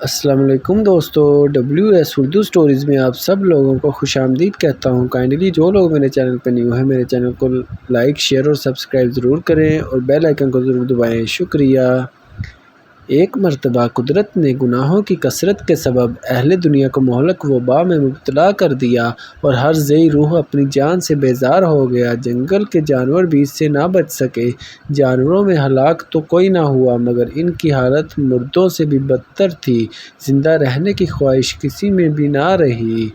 السلام علیکم دوستو، WS اردو سٹوریز میں آپ سب لوگوں کو خوش آمدید کہتا ہوں۔ کائنڈلی جو لوگ میرے چینل پہ نیو ہیں میرے چینل کو لائک، شیئر اور سبسکرائب ضرور کریں اور بیل آئیکن کو ضرور دبائیں۔ شکریہ۔ ایک مرتبہ قدرت نے گناہوں کی کثرت کے سبب اہل دنیا کو مہلک وبا میں مبتلا کر دیا اور ہر ذی روح اپنی جان سے بیزار ہو گیا۔ جنگل کے جانور بھی اس سے نہ بچ سکے۔ جانوروں میں ہلاک تو کوئی نہ ہوا مگر ان کی حالت مردوں سے بھی بدتر تھی۔ زندہ رہنے کی خواہش کسی میں بھی نہ رہی۔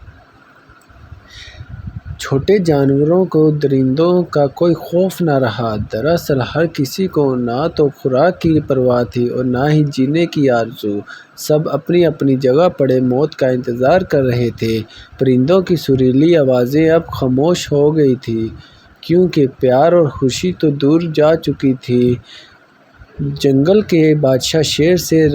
چھوٹے جانوروں کو درندوں کا کوئی خوف نہ رہا۔ دراصل ہر کسی کو نہ تو خوراک کی پرواہ تھی اور نہ ہی جینے کی آرزو۔ سب اپنی اپنی جگہ پڑے موت کا انتظار کر رہے تھے۔ پرندوں کی سریلی آوازیں اب خاموش ہو گئی تھیں کیونکہ پیار اور خوشی تو دور جا چکی تھی۔ جنگل کے بادشاہ شیر سے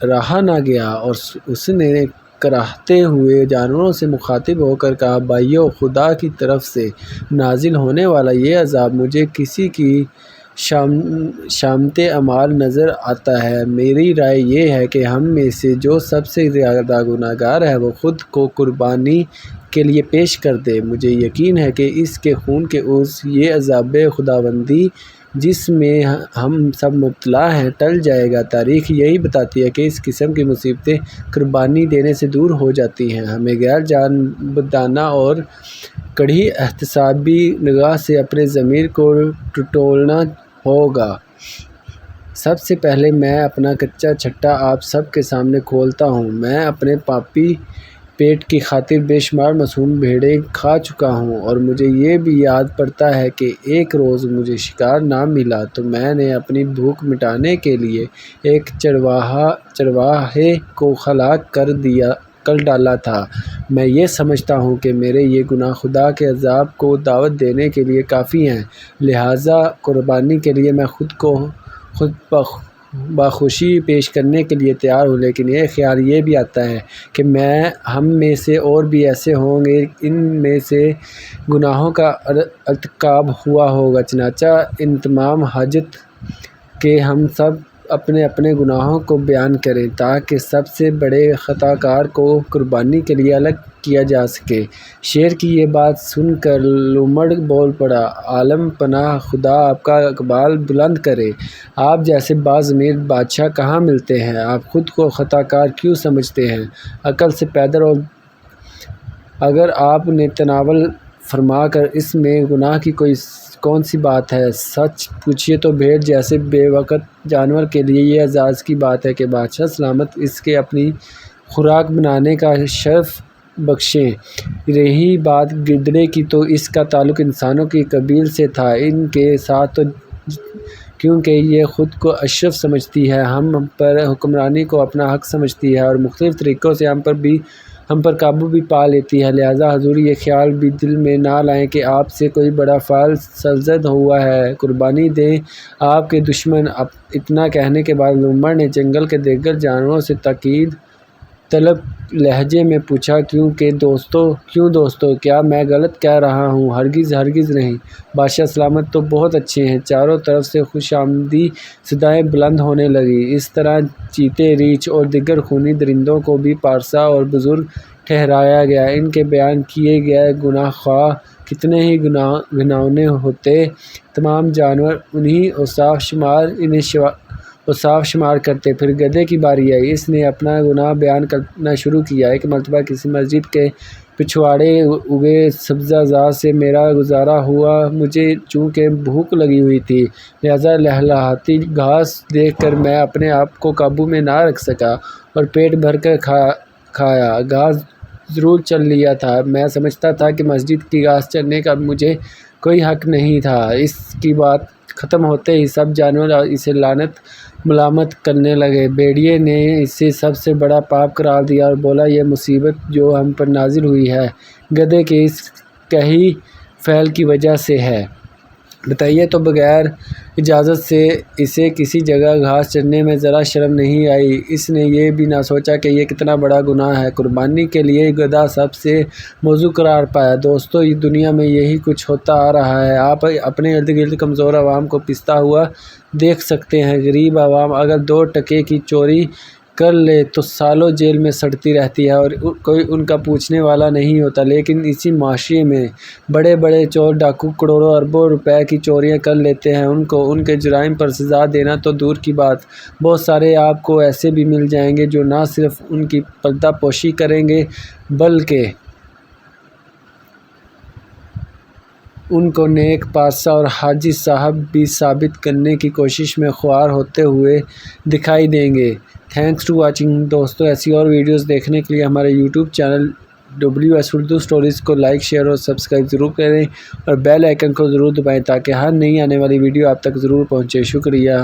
رہا نہ گیا اور اس نے کراہتے ہوئے جانوروں سے مخاطب ہو کر کہا، بھائیو، خدا کی طرف سے نازل ہونے والا یہ عذاب مجھے کسی کی شامت اعمال نظر آتا ہے۔ میری رائے یہ ہے کہ ہم میں سے جو سب سے زیادہ گناہ گار ہے وہ خود کو قربانی کے لیے پیش کر دے۔ مجھے یقین ہے کہ اس کے خون کے عوض یہ عذاب خداوندی جس میں ہم سب مبتلا ہیں ٹل جائے گا۔ تاریخ یہی بتاتی ہے کہ اس قسم کی مصیبتیں قربانی دینے سے دور ہو جاتی ہیں۔ ہمیں غیر جانبدارانہ اور کڑی احتسابی نگاہ سے اپنے ضمیر کو ٹٹولنا ہوگا۔ سب سے پہلے میں اپنا کچا چھٹا آپ سب کے سامنے کھولتا ہوں۔ میں اپنے پاپی پیٹ کی خاطر بے شمار معصوم بھیڑیں کھا چکا ہوں اور مجھے یہ بھی یاد پڑتا ہے کہ ایک روز مجھے شکار نہ ملا تو میں نے اپنی بھوک مٹانے کے لیے ایک چرواہے کو ہلاک کر ڈالا تھا۔ میں یہ سمجھتا ہوں کہ میرے یہ گناہ خدا کے عذاب کو دعوت دینے کے لیے کافی ہیں، لہٰذا قربانی کے لیے میں خود بخوشی پیش کرنے کے لیے تیار ہوں۔ لیکن ایک خیال یہ بھی آتا ہے کہ ہم میں سے اور بھی ایسے ہوں گے ان میں سے گناہوں کا ارتکاب ہوا ہوگا، چنانچہ ان تمام حاجت کہ ہم سب اپنے اپنے گناہوں کو بیان کریں تاکہ سب سے بڑے خطا کار کو قربانی کے لیے الگ کیا جا سکے۔ شیر کی یہ بات سن کر لومڑ بول پڑا، عالم پناہ خدا آپ کا اقبال بلند کرے۔ آپ جیسے باضمیر بادشاہ کہاں ملتے ہیں؟ آپ خود کو خطا کار کیوں سمجھتے ہیں؟ عقل سے پیدر اور اگر آپ نے تناول فرما کر اس میں گناہ کی کون سی بات ہے؟ سچ پوچھیے تو بھیڑ جیسے بے وقت جانور کے لیے یہ اعزاز کی بات ہے کہ بادشاہ سلامت اس کے اپنی خوراک بنانے کا شرف بخشیں۔ رہی بات گدڑے کی تو اس کا تعلق انسانوں کی قبیل سے تھا، ان کے ساتھ تو کیونکہ یہ خود کو اشرف سمجھتی ہے، ہم پر حکمرانی کو اپنا حق سمجھتی ہے اور مختلف طریقوں سے ہم پر قابو بھی پا لیتی ہے۔ لہٰذا حضور یہ خیال بھی دل میں نہ لائیں کہ آپ سے کوئی بڑا فعل سرزد ہوا ہے، قربانی دیں آپ کے دشمن۔ اتنا کہنے کے بعد لومڑ نے جنگل کے دیگر جانوروں سے تاکید طلب لہجے میں پوچھا، کیوں دوستو، کیا میں غلط کہہ رہا ہوں؟ ہرگز نہیں، بادشاہ سلامت تو بہت اچھے ہیں۔ چاروں طرف سے خوش آمدی صدائیں بلند ہونے لگیں۔ اس طرح چیتے، ریچھ اور دیگر خونی درندوں کو بھی پارسا اور بزرگ ٹھہرایا گیا۔ ان کے بیان کیے گئے گناہ خواہ کتنے ہی گھناؤنے ہوتے، تمام جانور انہیں اوصاف شمار کرتے۔ پھر گدھے کی باری آئی، اس نے اپنا گناہ بیان کرنا شروع کیا۔ ایک مرتبہ کسی مسجد کے پچھواڑے اگے سبزہ زار سے میرا گزارا ہوا۔ مجھے چونکہ بھوک لگی ہوئی تھی لہٰذا لہلہاتی گھاس دیکھ کر میں اپنے آپ کو قابو میں نہ رکھ سکا اور پیٹ بھر کر کھایا۔ گھاس ضرور چر لیا تھا، میں سمجھتا تھا کہ مسجد کی گھاس چرنے کا مجھے کوئی حق نہیں تھا۔ اس کی بات ختم ہوتے ہی سب جانور اسے لعنت ملامت کرنے لگے۔ بھیڑیے نے اسے سب سے بڑا پاپ قرار دیا اور بولا، یہ مصیبت جو ہم پر نازل ہوئی ہے گدھے کے اس کہی فعل کی وجہ سے ہے۔ بتائیے تو بغیر اجازت سے اسے کسی جگہ گھاس چرنے میں ذرا شرم نہیں آئی؟ اس نے یہ بھی نہ سوچا کہ یہ کتنا بڑا گناہ ہے۔ قربانی کے لیے گدھا سب سے موزوں قرار پایا۔ دوستو، دنیا میں یہی کچھ ہوتا آ رہا ہے۔ آپ اپنے ارد گرد کمزور عوام کو پستا ہوا دیکھ سکتے ہیں۔ غریب عوام اگر 2 ٹکے کی چوری کر لے تو سالوں جیل میں سڑتی رہتی ہے اور کوئی ان کا پوچھنے والا نہیں ہوتا۔ لیکن اسی معاشرے میں بڑے بڑے چور ڈاکو کروڑوں اربوں روپے کی چوریاں کر لیتے ہیں، ان کو ان کے جرائم پر سزا دینا تو دور کی بات، بہت سارے آپ کو ایسے بھی مل جائیں گے جو نہ صرف ان کی پردہ پوشی کریں گے بلکہ ان کو نیک پاسہ اور حاجی صاحب بھی ثابت کرنے کی کوشش میں خوار ہوتے ہوئے دکھائی دیں گے۔ تھینکس ٹو واچنگ دوستو، ایسی اور ویڈیوز دیکھنے کے لیے ہمارے YouTube channel WS Urdu stories کو لائک، شیئر اور سبسکرائب ضرور کریں اور بیل آئیکن کو ضرور دبائیں تاکہ ہر نئی آنے والی ویڈیو آپ تک ضرور پہنچے۔ شکریہ۔